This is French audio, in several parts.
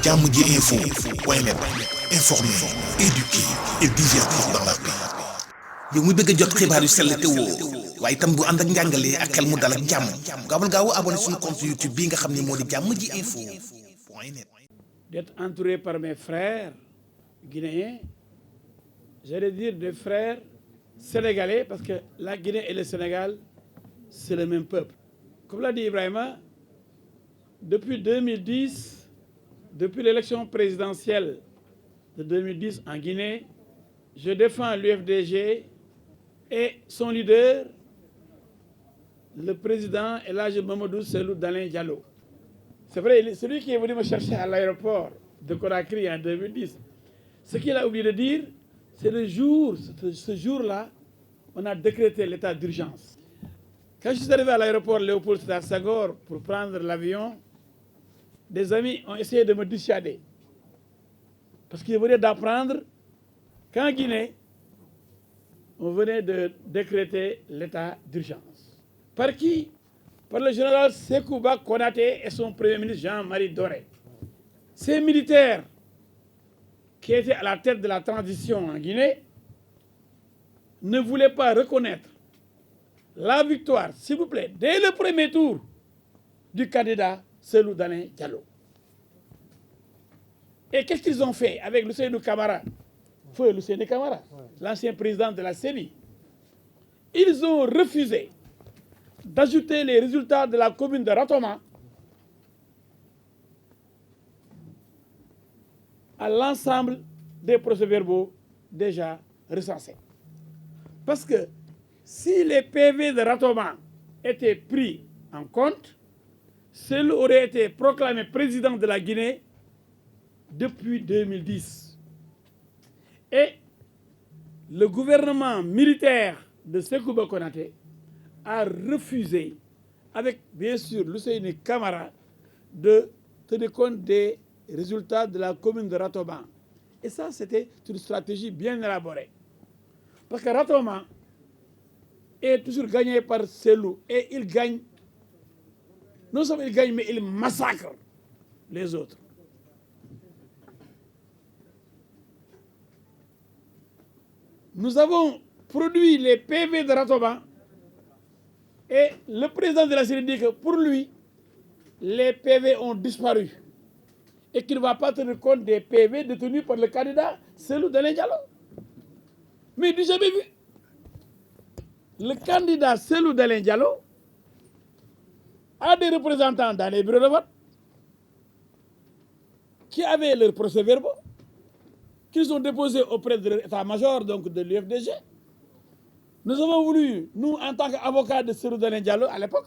jàmm ji info point net informer, éduquer et divertir dans la paix. yow mi bëgg a jot xibaar yu sell te woo waaye itam bu ànd ak njàngalee ak xel mu dal ak jàmm gaawal gaaw abonné suñu compte YouTube bii nga xam ne moo di jàmm ji info point net. D'être entouré par mes frères guinéens, j'allais dire des frères sénégalais, parce que la Guinée et le Sénégal, c'est le même peuple. Comme l'a dit Ibrahima, depuis 2010, depuis l'élection présidentielle de 2010 en Guinée, je défends l'UFDG et son leader, le président El Hadji Mamadou Cellou Dalein Diallo. C'est vrai, celui qui est venu me chercher à l'aéroport de Conakry en 2010, ce qu'il a oublié de dire, c'est le jour, ce jour-là, on a décrété l'état d'urgence. Quand je suis arrivé à l'aéroport Léopold Sédar Senghor pour prendre l'avion, des amis ont essayé de me dissuader. Parce qu'ils venaient d'apprendre qu'en Guinée, on venait de décréter l'état d'urgence. Par qui? Par le général Sékouba Konaté et son premier ministre Jean-Marie Doré. Ces militaires qui étaient à la tête de la transition en Guinée ne voulaient pas reconnaître la victoire, s'il vous plaît, dès le premier tour du candidat Cellou Dalein Diallo. Et qu'est-ce qu'ils ont fait avec Lucénou Camara, feu Lucénou Camara, l'ancien président de la CENI? Ils ont refusé d'ajouter les résultats de la commune de Ratoma à l'ensemble des procès-verbaux déjà recensés. Parce que si les PV de Ratoma étaient pris en compte, Cellou aurait été proclamé président de la Guinée depuis 2010. Et le gouvernement militaire de Sékouba Konaté a refusé, avec bien sûr Lucénou Camara, de tenir compte des résultats de la commune de Ratoma. Et ça, c'était une stratégie bien élaborée. Parce que Ratoma est toujours gagné par Cellou. Et il gagne, non seulement il gagne, mais il massacre les autres. Nous avons produit les PV de Ratoma et le président de la CENI dit que pour lui, les PV ont disparu et qu'il ne va pas tenir compte des PV détenus par le candidat Cellou Dalein Diallo. Mais il dit jamais vu. Le candidat Cellou Dalein Diallo a des représentants dans les bureaux de vote qui avaient leurs procès-verbaux, qu'ils ont déposés auprès de l'état-major, donc de l'UFDG. Nous avons voulu, nous, en tant qu'avocats de Cellou Dalein Diallo à l'époque,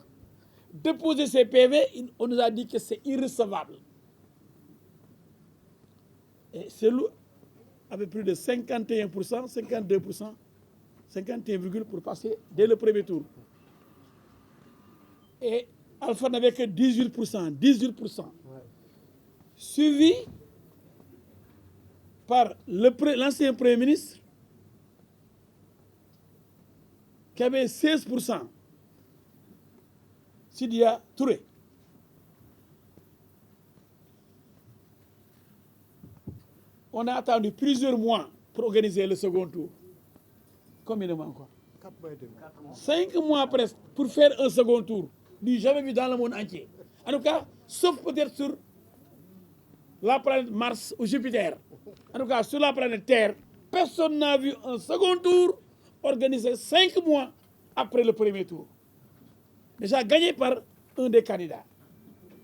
déposer ces PV. On nous a dit que c'est irrecevable. Et Cellou avait plus de 51%, 52%, 51, pour passer dès le premier tour. Et Alpha n'avait que 18%, 18%. Suivi par l'ancien Premier ministre qui avait 16%, Sidia Touré. On a attendu plusieurs mois pour organiser le second tour. Combien de mois encore? 5 mois presque pour faire un second tour. Du jamais vu dans le monde entier. En tout cas, sauf peut-être sur la planète Mars ou Jupiter. En tout cas, sur la planète Terre, personne n'a vu un second tour organisé 5 mois après le premier tour. Déjà gagné par un des candidats.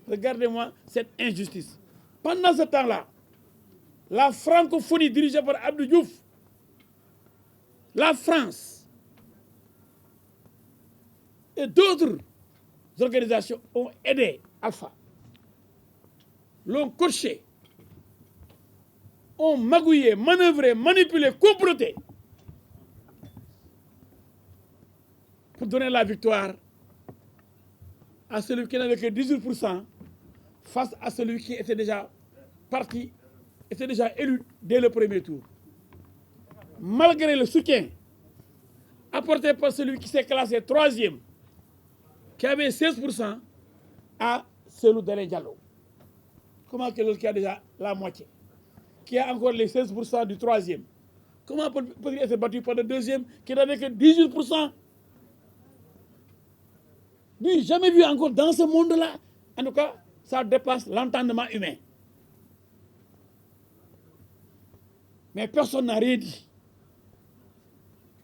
Regardez-moi cette injustice. Pendant ce temps-là, la francophonie dirigée par Abdou Diouf, la France et d'autres organisations ont aidé Alpha, l'ont coaché, ont magouillé, manœuvré, manipulé, comploté pour donner la victoire à celui qui n'avait que 18% face à celui qui était déjà parti, était déjà élu dès le premier tour. Malgré le soutien apporté par celui qui s'est classé 3e, qui avait 16%, à Cellou Dalein Diallo. Comment que l'autre qui a déjà la moitié, qui a encore les 16% du troisième. Comment peut-il être battu par le deuxième qui n'avait que 18%? Lui, jamais vu encore dans ce monde-là. En tout cas, ça dépasse l'entendement humain. Mais personne n'a rien dit.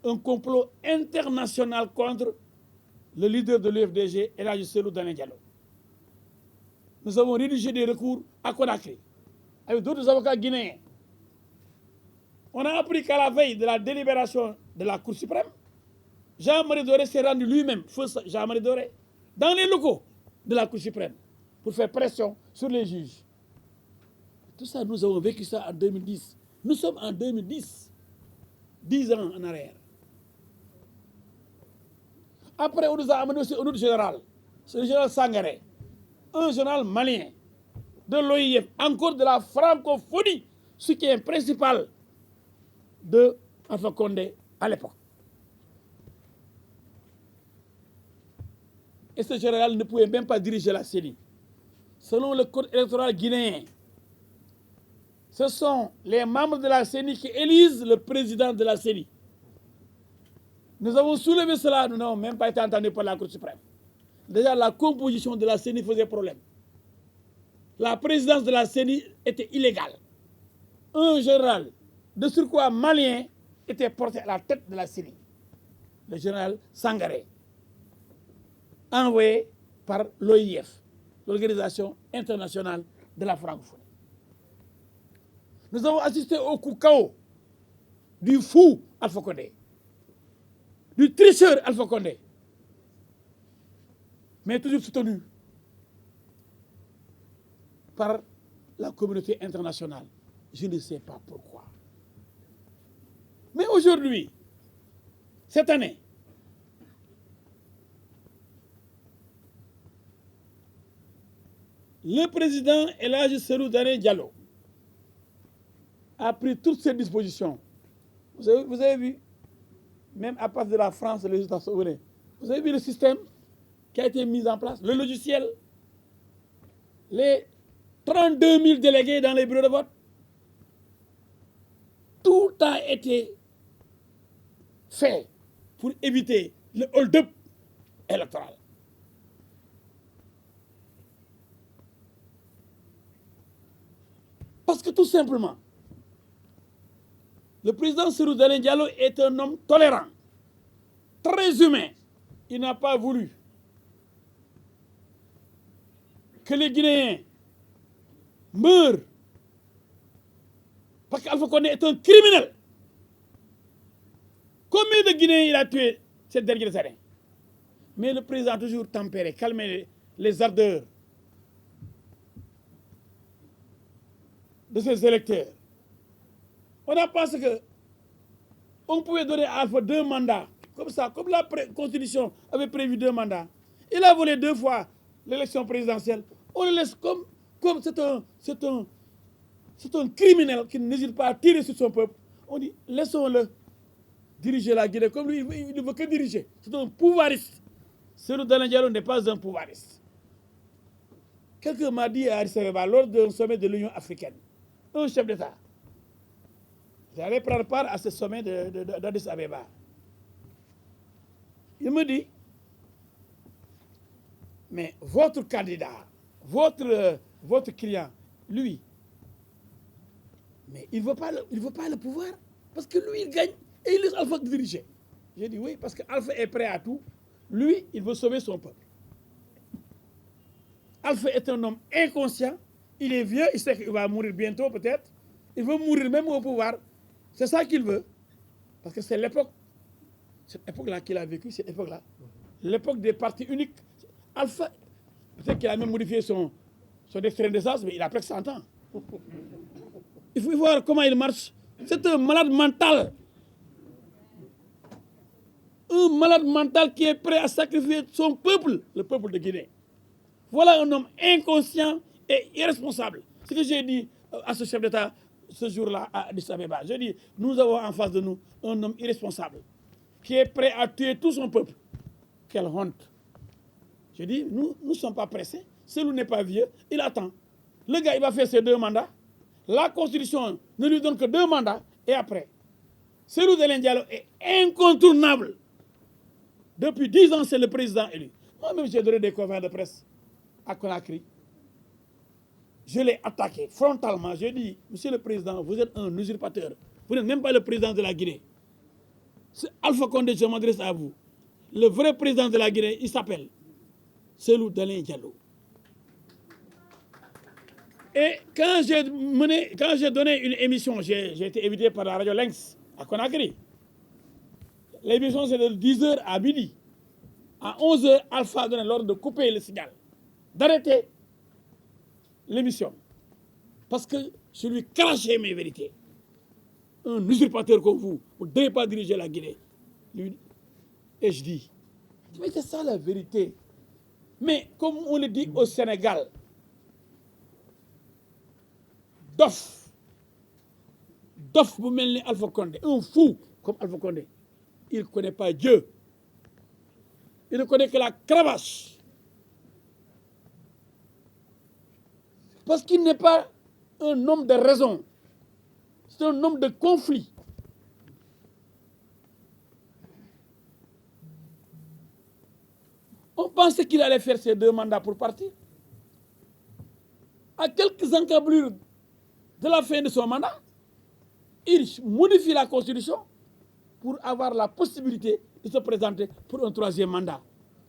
Un complot international contre le leader de l'UFDG, El Hadji Cellou Dalein Diallo. Nous avons rédigé des recours à Conakry avec d'autres avocats guinéens. On a appris qu'à la veille de la délibération de la Cour suprême, Jean-Marie Doré s'est rendu lui-même, feu Jean-Marie Doré, dans les locaux de la Cour suprême pour faire pression sur les juges. Tout ça, nous avons vécu ça en 2010. Nous sommes en 2010, 10 ans en arrière. Après, on nous a amené aussi un autre général, c'est le général Sangaré, un général malien de l'OIF, encore de la francophonie, ce qui est principal de Alpha Condé à l'époque. Et ce général ne pouvait même pas diriger la CENI. Selon le code électoral guinéen, ce sont les membres de la CENI qui élisent le président de la CENI. Nous avons soulevé cela, nous n'avons même pas été entendus par la Cour suprême. Déjà, la composition de la CENI faisait problème. La présidence de la CENI était illégale. Un général de surcroît malien était porté à la tête de la CENI, le général Sangaré, envoyé par l'OIF, l'Organisation internationale de la francophonie. Nous avons assisté au coup KO du fou Alpha Condé, du tricheur Alpha Condé, mais toujours soutenu par la communauté internationale. Je ne sais pas pourquoi. Mais aujourd'hui, cette année, le président El Hadji Cellou Dalein Diallo a pris toutes ces dispositions. Vous avez vu, même à part de la France et les États-Unis, vous avez vu le système qui a été mis en place, le logiciel, les 32 000 délégués dans les bureaux de vote. Tout a été fait pour éviter le hold-up électoral. Parce que tout simplement, le président Cellou Dalein Diallo est un homme tolérant, très humain. Il n'a pas voulu que les Guinéens meurent parce qu'Alpha Condé est un criminel. Combien de Guinéens il a tué ces dernières années? Mais le président a toujours tempéré, calmé les ardeurs de ses électeurs. On a pensé qu'on pouvait donner à Alpha 2 mandats, comme ça, comme la Constitution avait prévu 2 mandats. Il a volé 2 fois l'élection présidentielle. On le laisse comme c'est un criminel qui n'hésite pas à tirer sur son peuple. On dit, laissons-le diriger la Guinée comme lui, il ne veut que diriger. C'est un pouvoiriste. Cellou Dalein Diallo n'est pas un pouvoiriste. Quelqu'un m'a dit à Addis Abeba, lors d'un sommet de l'Union africaine, un chef d'État, j'allais prendre part à ce sommet d'Addis Abeba. Il me dit, mais votre candidat, votre client, lui, mais il ne veut pas le pouvoir, parce que lui, il gagne et il laisse Alpha diriger. J'ai dit oui, parce qu'Alpha est prêt à tout. Lui, il veut sauver son peuple. Alpha est un homme inconscient, il est vieux, il sait qu'il va mourir bientôt peut-être. Il veut mourir même au pouvoir. C'est ça qu'il veut. Parce que c'est cette époque-là qu'il a vécu, cette époque-là. L'époque des partis uniques. Alpha, peut-être qu'il a même modifié son extrême d'essence, mais il a presque 100 ans. Il faut voir comment il marche. C'est un malade mental. Un malade mental qui est prêt à sacrifier son peuple, le peuple de Guinée. Voilà un homme inconscient et irresponsable. Ce que j'ai dit à ce chef d'État ce jour-là à Addis Abeba. J'ai dit, nous avons en face de nous un homme irresponsable qui est prêt à tuer tout son peuple. Quelle honte. J'ai dit, nous ne sommes pas pressés. Cellou n'est pas vieux, il attend. Le gars, il va faire ses 2 mandats. La Constitution ne lui donne que 2 mandats et après. Cellou Dalein Diallo est incontournable. Depuis 10 ans, c'est le président élu. Moi-même, j'ai donné des conférences de presse à Conakry. Je l'ai attaqué frontalement. J'ai dit, Monsieur le Président, vous êtes un usurpateur. Vous n'êtes même pas le président de la Guinée. C'est Alpha Condé, je m'adresse à vous. Le vrai président de la Guinée, il s'appelle Cellou Dalein Diallo. Et quand j'ai donné une émission, j'ai été invité par la radio Lynx à Conakry. L'émission, c'est de 10h à midi. À 11h, Alpha a donné l'ordre de couper le signal, d'arrêter l'émission. Parce que je lui crachais mes vérités. Un usurpateur comme vous ne devez pas diriger la Guinée. Et je dis, mais c'est ça la vérité. Mais comme on le dit au Sénégal, dof bu mel ni Alpha Condé, un fou comme Alpha Condé, il ne connaît pas Dieu. Il ne connaît que la cravache. Parce qu'il n'est pas un homme de raison. C'est un homme de conflit. On pensait qu'il allait faire ses 2 mandats pour partir. À quelques encablures de la fin de son mandat, il modifie la Constitution pour avoir la possibilité de se présenter pour un 3e mandat.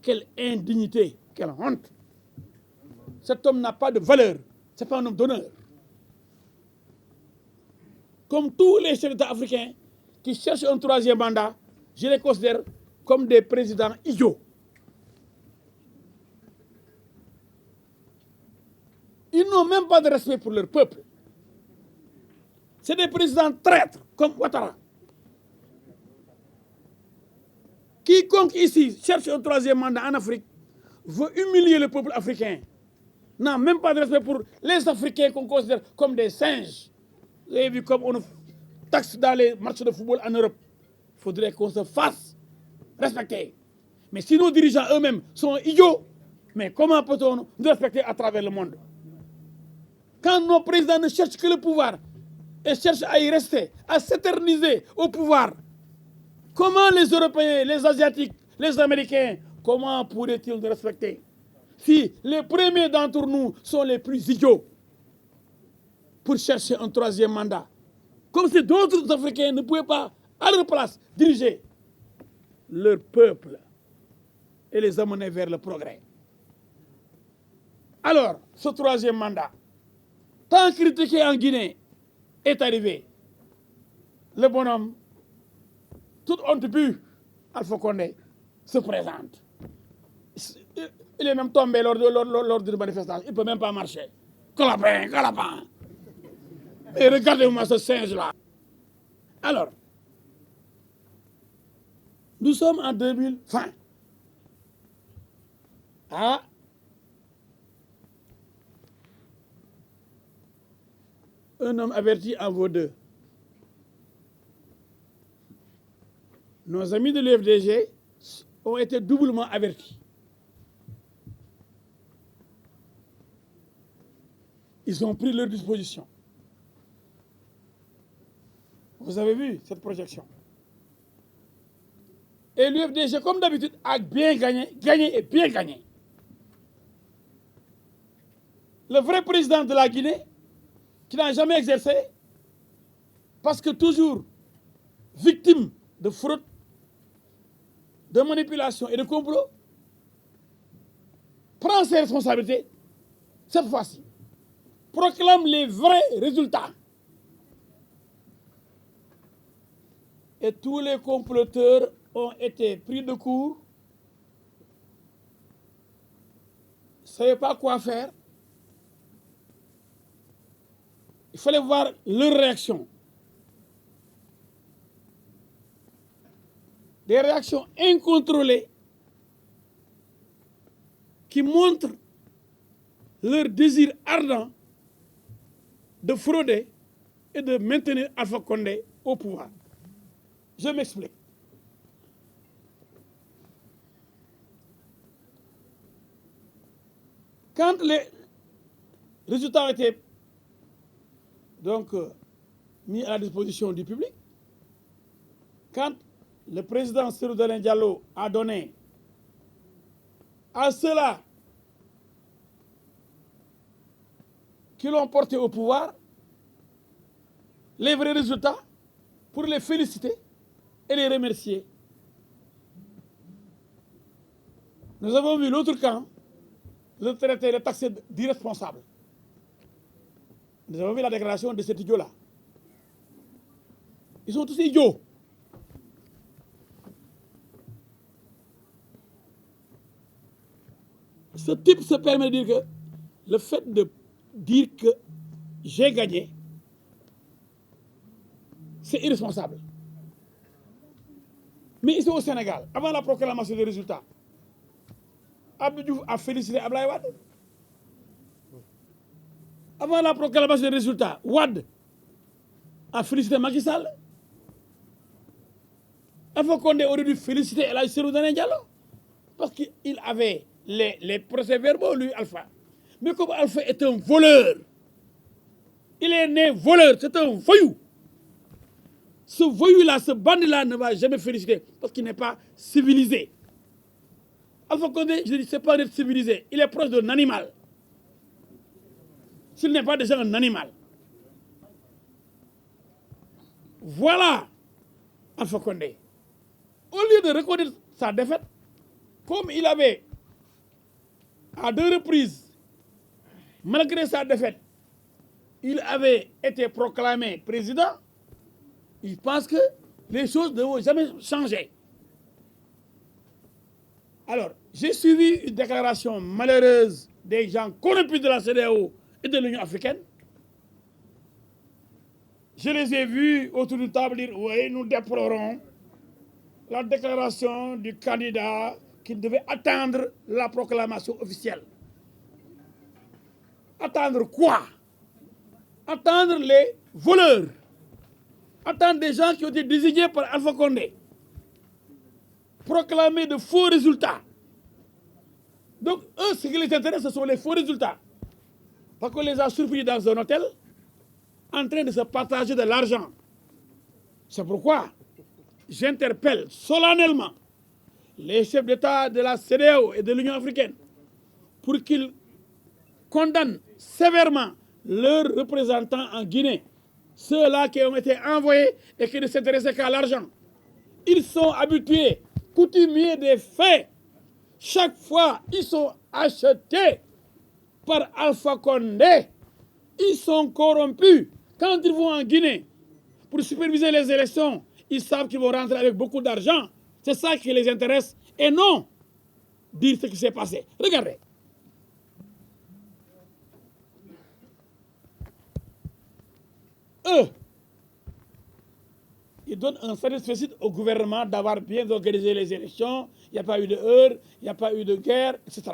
Quelle indignité, quelle honte. Cet homme n'a pas de valeur. Ce n'est pas un homme d'honneur. Comme tous les chefs d'État africains qui cherchent un 3e mandat, je les considère comme des présidents idiots. Ils n'ont même pas de respect pour leur peuple. C'est des présidents traîtres comme Ouattara. Quiconque ici cherche un 3e mandat en Afrique veut humilier le peuple africain. N'a même pas de respect pour les Africains qu'on considère comme des singes. Vous avez vu comme on taxe dans les matchs de football en Europe. Il faudrait qu'on se fasse respecter. Mais si nos dirigeants eux-mêmes sont idiots, mais comment peut-on nous respecter à travers le monde? Quand nos présidents ne cherchent que le pouvoir et cherchent à y rester, à s'éterniser au pouvoir, comment les Européens, les Asiatiques, les Américains, comment pourraient-ils nous respecter? Si les premiers d'entre nous sont les plus idiots pour chercher un 3e mandat, comme si d'autres Africains ne pouvaient pas, à leur place, diriger leur peuple et les amener vers le progrès. Alors, ce 3e mandat, tant critiqué en Guinée, est arrivé. Le bonhomme, toute honte bue, Alpha Condé, se présente. Il est même tombé lors d'une manifestation. Il ne peut même pas marcher. Colapin. Et regardez-moi ce singe-là. Alors, nous sommes en 2020. Ah, un homme averti en vaut 2. Nos amis de l'UFDG ont été doublement avertis. Ils ont pris leur disposition. Vous avez vu cette projection. Et l'UFDG, comme d'habitude, a bien gagné et bien gagné. Le vrai président de la Guinée, qui n'a jamais exercé, parce que toujours victime de fraude, de manipulation et de complot, prend ses responsabilités, cette fois-ci, proclame les vrais résultats. Et tous les comploteurs ont été pris de court, ne savaient pas quoi faire. Il fallait voir leur réaction. Des réactions incontrôlées qui montrent leur désir ardent de frauder et de maintenir Alpha Condé au pouvoir. Je m'explique. Quand les résultats ont été donc mis à la disposition du public. Quand le président Cellou Dalein Diallo a donné à ceux-là qui l'ont porté au pouvoir les vrais résultats pour les féliciter et les remercier. Nous avons vu l'autre camp le traiter, le taxer d'irresponsable. Nous avons vu la déclaration de cet idiot-là. Ils sont tous idiots. Ce type se permet de dire que le fait de dire que j'ai gagné, c'est irresponsable. Mais ici au Sénégal, avant la proclamation des résultats, Abdou Diouf a félicité Ablaye Wade. Avant la proclamation des résultats, Wade a félicité Macky Sall. Alpha Condé aurait dû féliciter El Hadji Cellou Dalein Diallo parce qu'il avait les procès-verbaux, lui, Alpha. Mais comme Alpha est un voleur, il est né voleur, c'est un voyou. Ce voyou-là, ce bandit-là ne va jamais féliciter parce qu'il n'est pas civilisé. Alpha Condé, je dis, c'est pas d'être civilisé. Il est proche d'un animal. S'il n'est pas déjà un animal. Voilà Alpha Condé. Au lieu de reconnaître sa défaite, comme il avait à 2 reprises, malgré sa défaite, il avait été proclamé président, il pense que les choses ne vont jamais changer. Alors, j'ai suivi une déclaration malheureuse des gens corrompus de la CEDEAO et de l'Union africaine. Je les ai vus autour d'une table dire « Oui, nous déplorons la déclaration du candidat qui devait attendre la proclamation officielle. » Attendre quoi? Attendre les voleurs. Attendre des gens qui ont été désignés par Alpha Condé. Proclamer de faux résultats. Donc, eux, ce qui les intéresse, ce sont les faux résultats. Parce qu'on les a surpris dans un hôtel, en train de se partager de l'argent. C'est pourquoi j'interpelle solennellement les chefs d'État de la CEDEAO et de l'Union africaine pour qu'ils condamnent sévèrement leurs représentants en Guinée, ceux-là qui ont été envoyés et qui ne s'intéressaient qu'à l'argent. Ils sont habitués, coutumiers des faits. Chaque fois, ils sont achetés par Alpha Condé. Ils sont corrompus. Quand ils vont en Guinée pour superviser les élections, ils savent qu'ils vont rentrer avec beaucoup d'argent. C'est ça qui les intéresse et non dire ce qui s'est passé. Regardez. Eux, ils donnent un satisfecit au gouvernement d'avoir bien organisé les élections. Il n'y a pas eu de heurts, il n'y a pas eu de guerre, etc.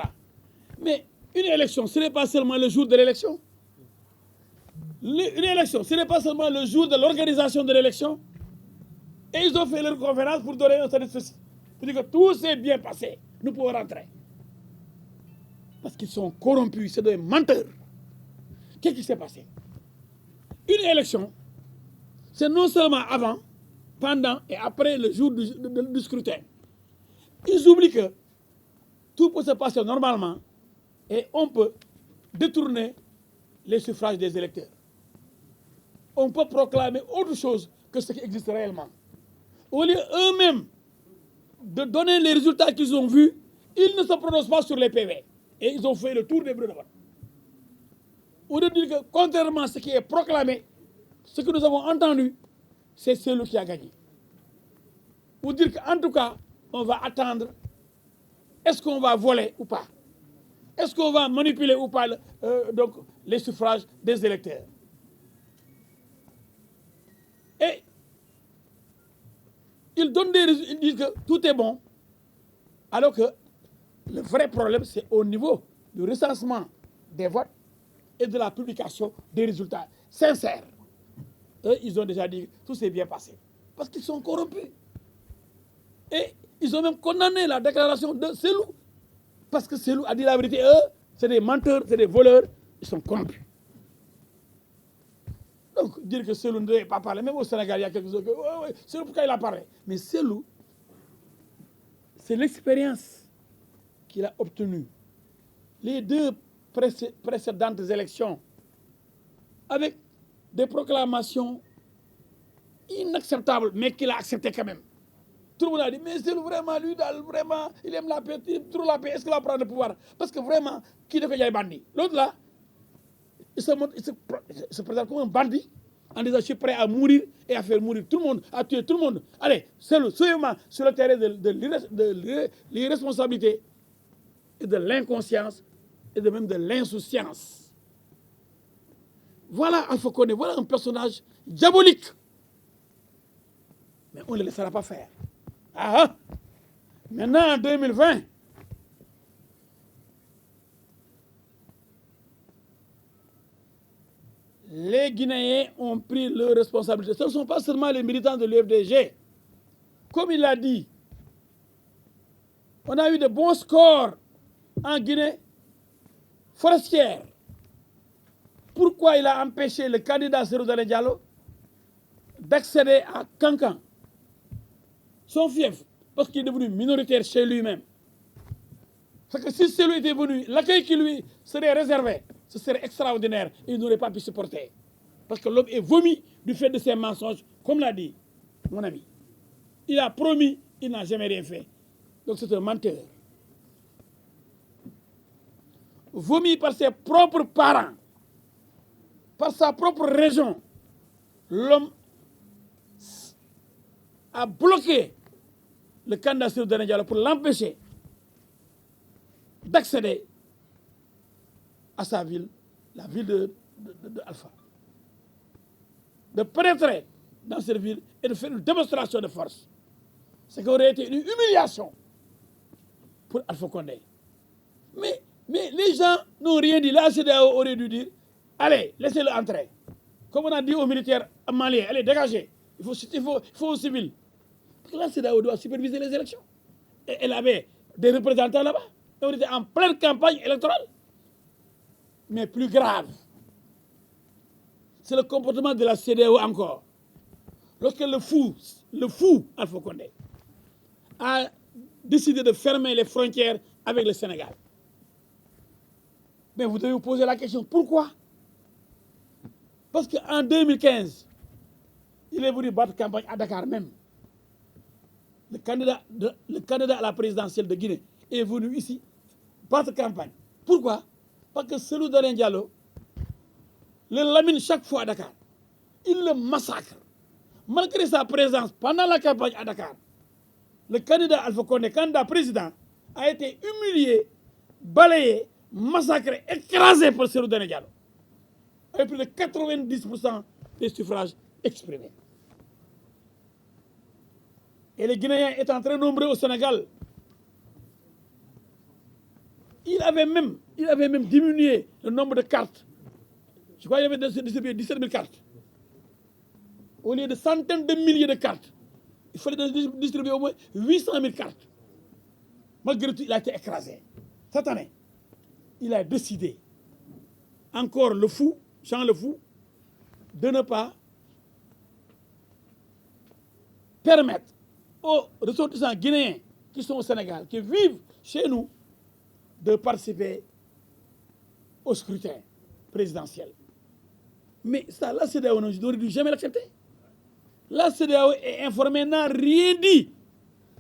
Mais une élection, ce n'est pas seulement le jour de l'élection. Une élection, ce n'est pas seulement le jour de l'organisation de l'élection. Et ils ont fait leur conférence pour donner un satisfecit. Pour dire que tout s'est bien passé. Nous pouvons rentrer. Parce qu'ils sont corrompus, c'est des menteurs. Qu'est-ce qui s'est passé? Une élection, c'est non seulement avant, pendant et après le jour du scrutin. Ils oublient que tout peut se passer normalement et on peut détourner les suffrages des électeurs. On peut proclamer autre chose que ce qui existe réellement. Au lieu eux-mêmes de donner les résultats qu'ils ont vus, ils ne se prononcent pas sur les PV. Et ils ont fait le tour des bureaux de vote. Au lieu de dire que, contrairement à ce qui est proclamé, ce que nous avons entendu, c'est celui qui a gagné. Ou dire qu'en tout cas, on va attendre, est-ce qu'on va voler ou pas? Est-ce qu'on va manipuler ou pas donc, les suffrages des électeurs? Et ils donnent des résultats, ils disent que tout est bon, alors que le vrai problème, c'est au niveau du recensement des votes et de la publication des résultats sincères. Eux, ils ont déjà dit que tout s'est bien passé. Parce qu'ils sont corrompus. Et ils ont même condamné la déclaration de Cellou. Parce que Cellou a dit la vérité. Eux, c'est des menteurs, c'est des voleurs. Ils sont corrompus. Donc, dire que Selou ne devait pas parler, même au Sénégal, il y a quelques autres. Ouais, Selou, pourquoi il a parlé? Mais Selou, c'est l'expérience qu'il a obtenue. Les deux précédentes élections, avec des proclamations inacceptables, mais qu'il a accepté quand même. Tout le monde a dit, mais Selou, vraiment, lui, vraiment, il aime la paix, il aime trop la paix, est-ce qu'il va prendre le pouvoir? Parce que vraiment, qui ne fait pas bandit? L'autre là, il se présente comme un bandit en disant, je suis prêt à mourir et à faire mourir tout le monde, à tuer tout le monde. Allez, Selou, soyez-moi sur le terrain de l'irresponsabilité et de l'inconscience et de même de l'insouciance. Voilà Alpha Condé, voilà un personnage diabolique. Mais on ne le laissera pas faire. Ah, maintenant, en 2020, les Guinéens ont pris leurs responsabilités. Ce ne sont pas seulement les militants de l'UFDG. Comme il l'a dit, on a eu de bons scores en Guinée forestière. Pourquoi il a empêché le candidat Cellou Dalein Diallo d'accéder à Kankan, son fief, parce qu'il est devenu minoritaire chez lui-même? Parce que si Cellou était venu, l'accueil qui lui serait réservé, ce serait extraordinaire et il n'aurait pas pu supporter. Parce que l'homme est vomi du fait de ses mensonges, comme l'a dit mon ami. Il a promis, il n'a jamais rien fait. Donc c'est un menteur. Vomi par ses propres parents, par sa propre région, l'homme a bloqué le candidat Cellou Dalein Diallo pour l'empêcher d'accéder à sa ville, la ville de Alpha. De pénétrer dans cette ville et de faire une démonstration de force. Ce qui aurait été une humiliation pour Alpha Condé. Mais les gens n'ont rien dit. La CEDEAO aurait dû dire, allez, laissez-le entrer. Comme on a dit aux militaires maliens, allez, dégagez. Il faut aux civils. Parce que la CEDEAO doit superviser les élections. Et elle avait des représentants là-bas. On était en pleine campagne électorale. Mais plus grave, c'est le comportement de la CEDEAO encore. Lorsque le fou Alpha Condé, a décidé de fermer les frontières avec le Sénégal. Mais vous devez vous poser la question, pourquoi? Parce qu'en 2015, il est venu battre campagne à Dakar même. Le candidat à la présidentielle de Guinée est venu ici battre campagne. Pourquoi? Parce que Cellou Dalein Diallo le lamine chaque fois à Dakar. Il le massacre. Malgré sa présence pendant la campagne à Dakar, le candidat Alpha Condé, candidat président, a été humilié, balayé, massacré, écrasé par Cellou Dalein Diallo. Avec plus de 90% des suffrages exprimés. Et les Guinéens étant très nombreux au Sénégal, il avait même diminué le nombre de cartes. Je crois qu'il y avait distribué 17 000 cartes. Au lieu de centaines de milliers de cartes, il fallait distribuer au moins 800 000 cartes. Malgré tout, il a été écrasé. Cette année, il a décidé, encore le fou, Jean le fou, de ne pas permettre aux ressortissants guinéens qui sont au Sénégal, qui vivent chez nous, de participer au scrutin présidentiel. Mais ça, la CEDEAO n'aurait dû jamais l'accepter. La CEDEAO est informée, n'a rien dit,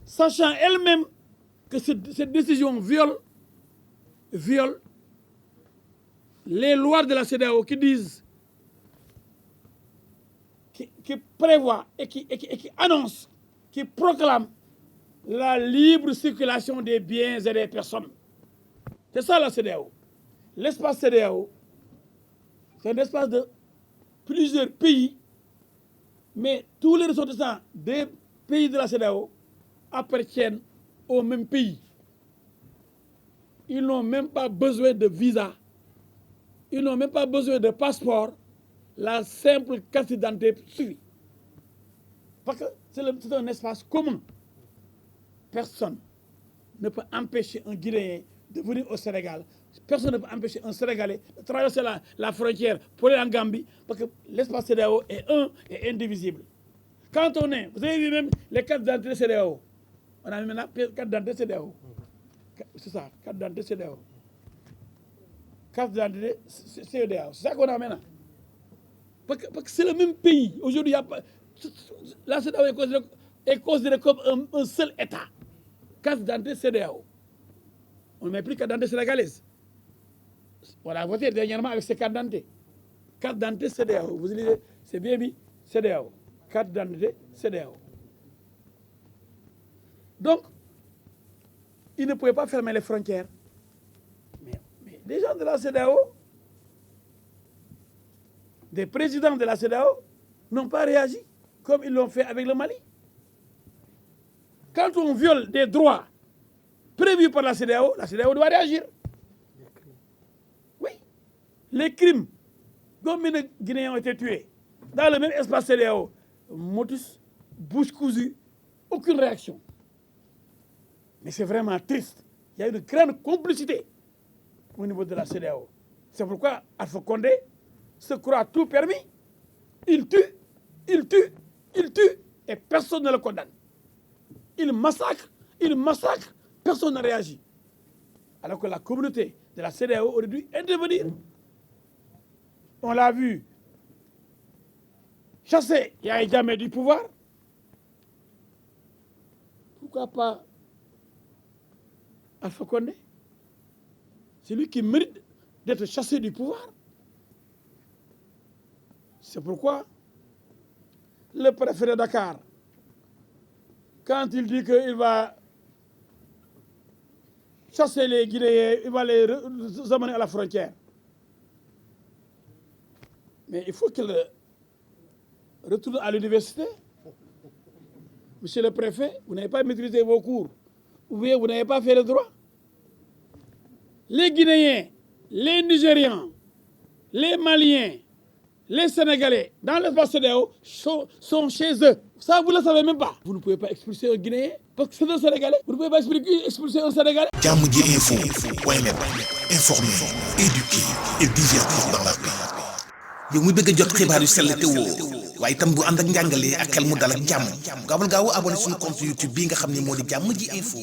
sachant elle-même que cette décision viole les lois de la CEDEAO qui disent, qui prévoient et qui annoncent, qui proclament la libre circulation des biens et des personnes. C'est ça la CEDEAO. L'espace CEDEAO, c'est un espace de plusieurs pays, mais tous les ressortissants des pays de la CEDEAO appartiennent au même pays. Ils n'ont même pas besoin de visa, ils n'ont même pas besoin de passeport, la simple carte d'identité suffit. Parce que c'est un espace commun. Personne ne peut empêcher un Guinéen de venir au Sénégal Personne ne peut empêcher un Sénégalais de traverser la frontière pour aller en Gambie parce que l'espace CEDEAO est un et indivisible. Quand on est, vous avez vu même les cartes d'identité CEDEAO. On a maintenant carte d'identité CEDEAO. C'est ça, carte d'identité CEDEAO. Carte d'identité CEDEAO. C'est ça qu'on a maintenant. Parce que c'est le même pays. Aujourd'hui, la CEDEAO est considérée comme un seul État. Carte d'identité CEDEAO. On ne met plus carte d'identité sénégalaise. On a voté dernièrement avec ces cartes d'identité. Carte d'identité CEDEAO. Vous lisez, c'est bien mis CEDEAO. Carte d'identité CEDEAO. Donc, ils ne pouvaient pas fermer les frontières. Mais les gens de la CEDEAO, des présidents de la CEDEAO, n'ont pas réagi comme ils l'ont fait avec le Mali. Quand on viole des droits prévus par la CEDEAO doit réagir. Oui. Les crimes, combien de Guinéens ont été tués dans le même espace CEDEAO? Motus, bouche cousue, aucune réaction. Mais c'est vraiment triste. Il y a une grande complicité au niveau de la CEDEAO. C'est pourquoi Alpha Condé se croit tout permis. Il tue, et personne ne le condamne. Il massacre, personne ne réagit. Alors que la communauté de la CEDEAO aurait dû intervenir. On l'a vu chasser Yahya Jammeh du pouvoir. Pourquoi pas Alpha Condé? C'est lui qui mérite d'être chassé du pouvoir. C'est pourquoi le préfet de Dakar, quand il dit qu'il va chasser les Guinéens, il va les amener à la frontière. Mais il faut qu'il retourne à l'université. Monsieur le préfet, vous n'avez pas maîtrisé vos cours, ou bien vous n'avez pas fait le droit. Les Guinéens, les Nigérians, les Maliens, les Sénégalais, dans l'espace CEDEAO, sont chez eux. Ça, vous ne le savez même pas. Vous ne pouvez pas expulser un Guinéen parce que c'est un Sénégalais. Vous ne pouvez pas expulser un Sénégalais. Jammji Info, informer, éduquer et divertir dans la paix. yow muy bëgg a jot xibaar yu sell te woo waaye itam bu ànd ak njàngalee ak xel mu dal ak jàmm gaawal gaaw abonné suñu compte YouTube bii nga xam ne moo di Jammji Info.